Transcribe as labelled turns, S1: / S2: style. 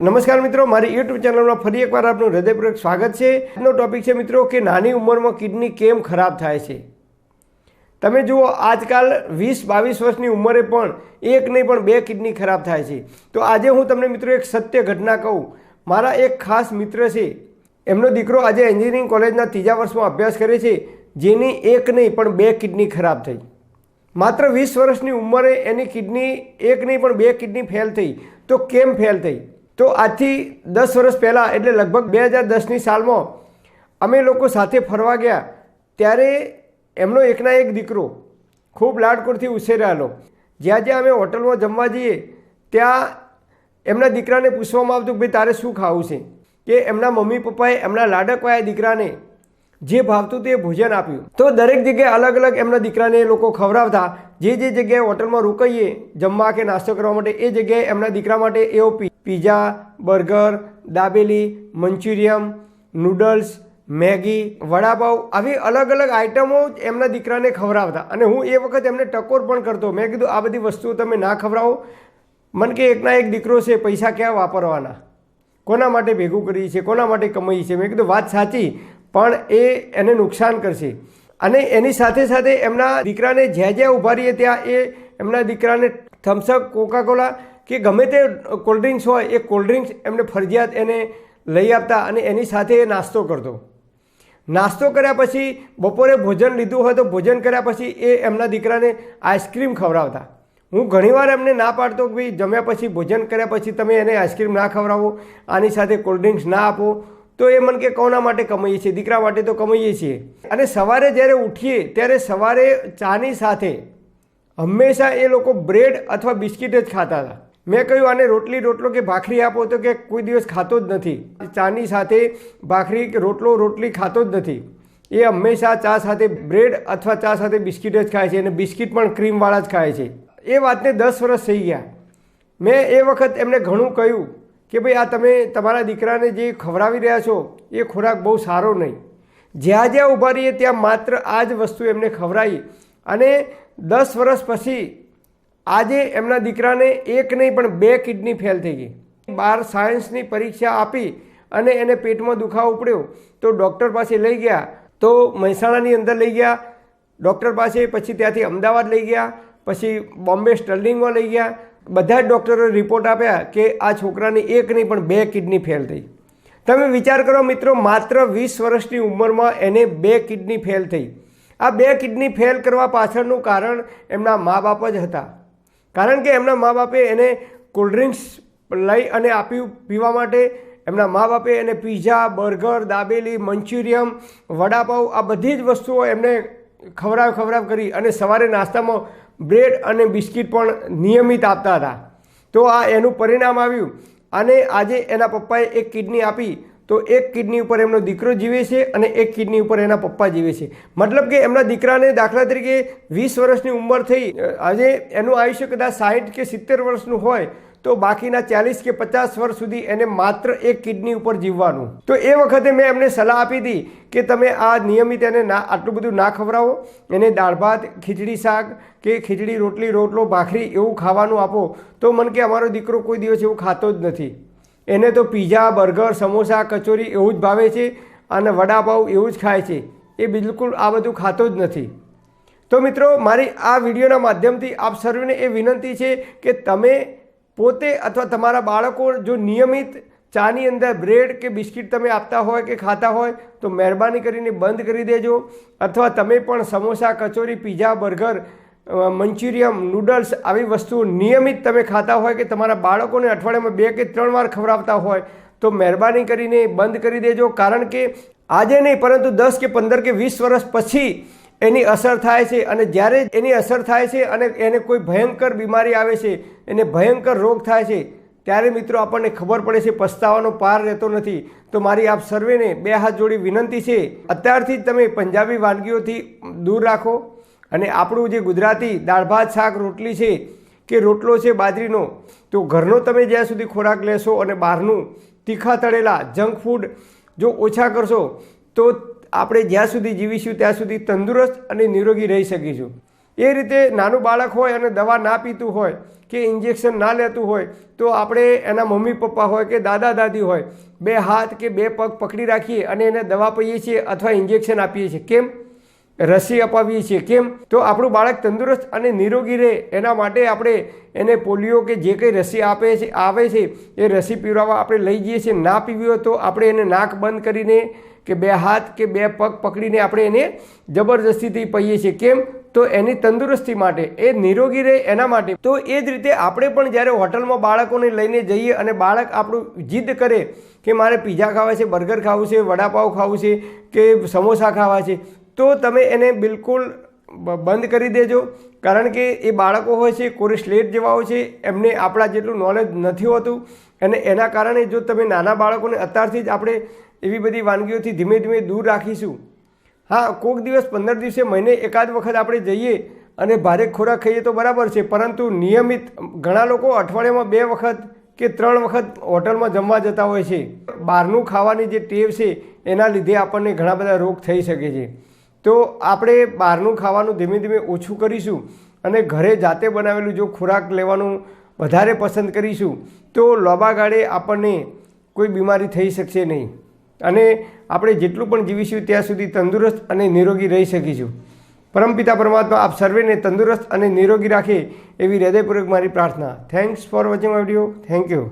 S1: નમસ્કાર મિત્રો, મારી યુટ્યુબ ચેનલમાં ફરી એકવાર આપનું હૃદયપૂર્વક સ્વાગત છે। આજનો ટોપિક છે મિત્રો કે નાની ઉંમરમાં કિડની કેમ ખરાબ થાય છે। તમે જુઓ, આજકાલ 20-22 વર્ષની ઉંમરે પણ એક નહીં પણ બે કિડની ખરાબ થાય છે। તો આજે હું તમને મિત્રો એક સત્ય ઘટના કહું। મારા એક ખાસ મિત્ર છે, એમનો દીકરો આજે એન્જિનિયરિંગ કોલેજના 3જા વર્ષમાં અભ્યાસ કરે છે, જેની એક નહીં પણ બે કિડની ખરાબ થઈ। માત્ર 20 વર્ષની ઉંમરે એની કિડની એક નહીં પણ બે કિડની ફેલ થઈ। તો કેમ ફેલ થઈ? તો આજથી 10 વર્ષ પહેલાં એટલે લગભગ 2010ની સાલમાં અમે લોકો સાથે ફરવા ગયા, ત્યારે એમનો એકના એક દીકરો ખૂબ લાડકોડથી ઉછેરાયેલો। જ્યાં જ્યાં અમે હોટલમાં જમવા જઈએ ત્યાં એમના દીકરાને પૂછવામાં આવતું કે ભાઈ તારે શું ખાવું છે, કે એમના મમ્મી પપ્પાએ એમના લાડકવાયા દીકરાને જે ભાવતું તે ભોજન આપ્યું। તો દરેક જગ્યાએ અલગ અલગ એમના દીકરાને એ લોકો ખવડાવતા। જે જગ્યાએ હોટલમાં રોકાઈએ જમવા કે નાસ્તો કરવા માટે, એ જગ્યાએ એમના દીકરા માટે એવો pizza, burger, dabeli, manchurian, noodles, Maggi, vada pav આવી અલગ અલગ આઇટમો એમના દીકરાને ખવડાવતા। અને હું એ વખત એમને ટકોર પણ કરતો। મેં કીધું આ બધી વસ્તુઓ તમે ના ખવડાવો। મને કે એકના એક દીકરો છે, પૈસા ક્યાં વાપરવાના, કોના માટે ભેગું કરીએ છીએ, કોના માટે કમાઈએ છીએ। મેં કીધું વાત સાચી, પણ એને નુકસાન કરશે। અને એની સાથે સાથે એમના દીકરાને જ્યાં જ્યાં ઊભા રહીએ ત્યાં એ એમના દીકરાને થમ્સઅપ, કોકાકોલા કે ગમે તે કોલ્ડ ડ્રિંક્સ હોય એ કોલ્ડ ડ્રિંક્સ એમને ફરજિયાત એને લઈ આપતા અને એની સાથે એ નાસ્તો કરતો। નાસ્તો કર્યા પછી બપોરે ભોજન લીધું હોય તો ભોજન કર્યા પછી એ એમના દીકરાને આઈસ્ક્રીમ ખવડાવતા। હું ઘણીવાર એમને ના પાડતો કે ભાઈ જમ્યા પછી, ભોજન કર્યા પછી તમે એને આઈસ્ક્રીમ ના ખવડાવો, આની સાથે કોલ્ડ ડ્રિંક્સ ના આપો। તો એ મને કે કોના માટે કમાઈએ છીએ? દીકરા માટે તો કમાઈએ છીએ। અને સવારે જ્યારે ઉઠીએ ત્યારે સવારે ચાની સાથે હંમેશા એ લોકો બ્રેડ અથવા બિસ્કિટ જ ખાતા હતા। મેં કહ્યું આને રોટલો કે ભાખરી આપો, તો કે કોઈ દિવસ ખાતો જ નથી। ચાની સાથે ભાખરી કે રોટલી ખાતો જ નથી। એ હંમેશા ચા સાથે બ્રેડ અથવા ચા સાથે બિસ્કિટ જ ખાય છે, અને બિસ્કિટ પણ ક્રીમવાળા જ ખાય છે। એ વાતને 10 વર્ષ થઈ ગયા। મેં એ વખત એમને ઘણું કહ્યું કે ભાઈ આ તમે તમારા દીકરાને જે ખવડાવી રહ્યા છો એ ખોરાક બહુ સારો નહીં। જ્યાં જ્યાં ઊભા રહીએ ત્યાં માત્ર આ જ વસ્તુ એમને ખવડાવી। અને 10 વર્ષ પછી આજે એમના દીકરાને એક નહીં પણ બે કિડની ફેલ થઈ ગઈ। 12 સાયન્સની પરીક્ષા આપી અને એને પેટમાં દુખાવો પડ્યો તો ડૉક્ટર પાસે લઈ ગયા। તો મહેસાણાની અંદર લઈ ગયા ડૉક્ટર પાસે, પછી ત્યાંથી અમદાવાદ લઈ ગયા, પછી બોમ્બે સ્ટર્લિંગમાં લઈ ગયા। બધા જ ડૉક્ટરોએ રિપોર્ટ આપ્યા કે આ છોકરાની એક નહીં પણ બે કિડની ફેલ થઈ। તમે વિચાર કરો મિત્રો, માત્ર 20 વર્ષની ઉંમરમાં એને બે કિડની ફેલ થઈ। આ બે કિડની ફેલ કરવા પાછળનું કારણ એમના મા બાપ જ હતા। કારણ કે એમના મા બાપે એને કોલ્ડ ડ્રિંક્સ લઈ અને આપ્યું પીવા માટે। એમના મા બાપે એને પિઝા, બર્ગર, દાબેલી, મંચુરિયમ, વડાપાઉં આ બધી જ વસ્તુઓ એમને ખવડાવ કરી, અને સવારે નાસ્તામાં બ્રેડ અને બિસ્કિટ પણ નિયમિત આપતા હતા। તો આ એનું પરિણામ આવ્યું। અને આજે એના પપ્પાએ એક કિડની આપી તો એક કિડની ઉપર એમનો દીકરો જીવે છે અને એક કિડની ઉપર એના પપ્પા જીવે છે। મતલબ કે એમના દીકરાને દાખલા તરીકે 20 વર્ષની ઉંમર થઈ, આજે એનું આયુષ્ય કદાચ 60 કે 70 વર્ષનું હોય તો બાકીના 40 કે 50 વર્ષ સુધી એને માત્ર એક કિડની ઉપર જીવવાનું। તો એ વખતે મેં એમને સલાહ આપી હતી કે તમે આ નિયમિત એને આટલું બધું ના ખવડાવો। એને દાળ ભાત, ખીચડી શાક કે ખીચડી રોટલો, ભાખરી એવું ખાવાનું આપો। તો મને કે અમારો દીકરો કોઈ દિવસ એવું ખાતો જ નથી। એને તો પિઝા, બર્ગર, સમોસા, કચોરી એવું જ ભાવે છે અને વડાપાઉં એવું જ ખાય છે। એ બિલકુલ આ બધું ખાતો જ નથી। તો મિત્રો, મારી આ વિડીયોના માધ્યમથી આપ સર્વેને એ વિનંતી છે કે તમે પોતે અથવા તમારા બાળકો જો નિયમિત ચાની અંદર બ્રેડ કે બિસ્કિટ તમે આપતા હોય કે ખાતા હોય તો મહેરબાની કરીને બંધ કરી દેજો। અથવા તમે પણ samosa, kachori, pizza, burger, manchurian, noodles આવી વસ્તુઓ નિયમિત તમે ખાતા હોય કે તમારા બાળકોને અઠવાડિયામાં 2 કે 3 વાર ખવડાવતા હોય તો મહેરબાની કરીને બંધ કરી દેજો। કારણ કે આજે નહીં પરંતુ 10 કે 15 કે 20 વર્ષ પછી એની અસર થાય છે। અને જ્યારે એની અસર થાય છે અને એને કોઈ ભયંકર બીમારી આવે છે, એને ભયંકર રોગ થાય છે, ત્યારે મિત્રો આપણને ખબર પડે છે, પસ્તાવાનો પાર રહેતો નથી। તો મારી આપ સર્વેને 2 હાથ જોડી વિનંતી છે, અત્યારથી જ તમે પંજાબી વાનગીઓથી દૂર રાખો અને આપણું જે ગુજરાતી દાળ ભાત શાક રોટલી છે કે રોટલો છે બાજરીનો, તો ઘરનો તમે જ્યાં સુધી ખોરાક લેશો અને બહારનું તીખા તળેલા જંક ફૂડ જો ઓછા કરશો તો આપણે જ્યાં સુધી જીવીશું ત્યાં સુધી તંદુરસ્ત અને નિરોગી રહી શકીશું। એ રીતે નાનું બાળક હોય અને દવા ના પીતું હોય કે ઇન્જેક્શન ના લેતું હોય તો આપણે એના મમ્મી પપ્પા હોય કે દાદા દાદી હોય, 2 હાથ કે 2 પગ પકડી રાખીએ અને એને દવા પીએ છીએ અથવા ઇન્જેક્શન આપીએ છીએ. કેમ? રસી અપાવીએ છીએ. કેમ? તો આપણું બાળક તંદુરસ્ત અને નિરોગી રહે એના માટે આપણે એને પોલિયો કે જે કંઈ રસી આવે છે એ રસી પીવડાવવા આપણે લઈ જઈએ છીએ. ના પીવી હોય તો આપણે એને નાક બંધ કરીને કે 2 હાથ કે 2 પગ પકડીને આપણે એને જબરજસ્તીથી પીએ છીએ. કેમ? તો એની તંદુરસ્તી માટે, એ નિરોગી રહે એના માટે. તો એ જ રીતે આપણે પણ જ્યારે હોટલમાં બાળકોને લઈને જઈએ અને બાળક આપણું જીદ કરે કે મારે પીઝા ખાવા છે, બર્ગર ખાવું છે, વડાપાઉં ખાવું છે કે સમોસા ખાવા છે, તો તમે એને બિલકુલ બંધ કરી દેજો. કારણ કે એ બાળકો હોય છે, કોરી સ્લેટ જેવા હોય છે, એમને આપણા જેટલું નોલેજ નથી હોતું અને એના કારણે જો તમે નાના બાળકોને અત્યારથી જ આપણે એવી બધી વાનગીઓથી ધીમે ધીમે દૂર રાખીશું. હા, કોઈક દિવસ 15 દિવસે મહિને એકાદ વખત આપણે જઈએ અને ભારે ખોરાક ખાઈએ તો બરાબર છે, પરંતુ નિયમિત ઘણા લોકો અઠવાડિયામાં 2 વખત કે 3 વખત હોટલમાં જમવા જતા હોય છે. બહારનું ખાવાની જે ટેવ છે એના લીધે આપણને ઘણા બધા રોગ થઈ શકે છે. તો આપણે બહારનું ખાવાનું ધીમે ધીમે ઓછું કરીશું અને ઘરે જાતે બનાવેલું જો ખોરાક લેવાનું વધારે પસંદ કરીશું તો લાંબા ગાળે આપણને કોઈ બીમારી થઈ શકશે નહીં અને આપણે જેટલું પણ જીવીશું ત્યાં સુધી તંદુરસ્ત અને નિરોગી રહી શકીશું. પરમપિતા પરમાત્મા આપ સર્વેને તંદુરસ્ત અને નિરોગી રાખે એવી હૃદયપૂર્વક મારી પ્રાર્થના. Thanks for watching my video. Thank you.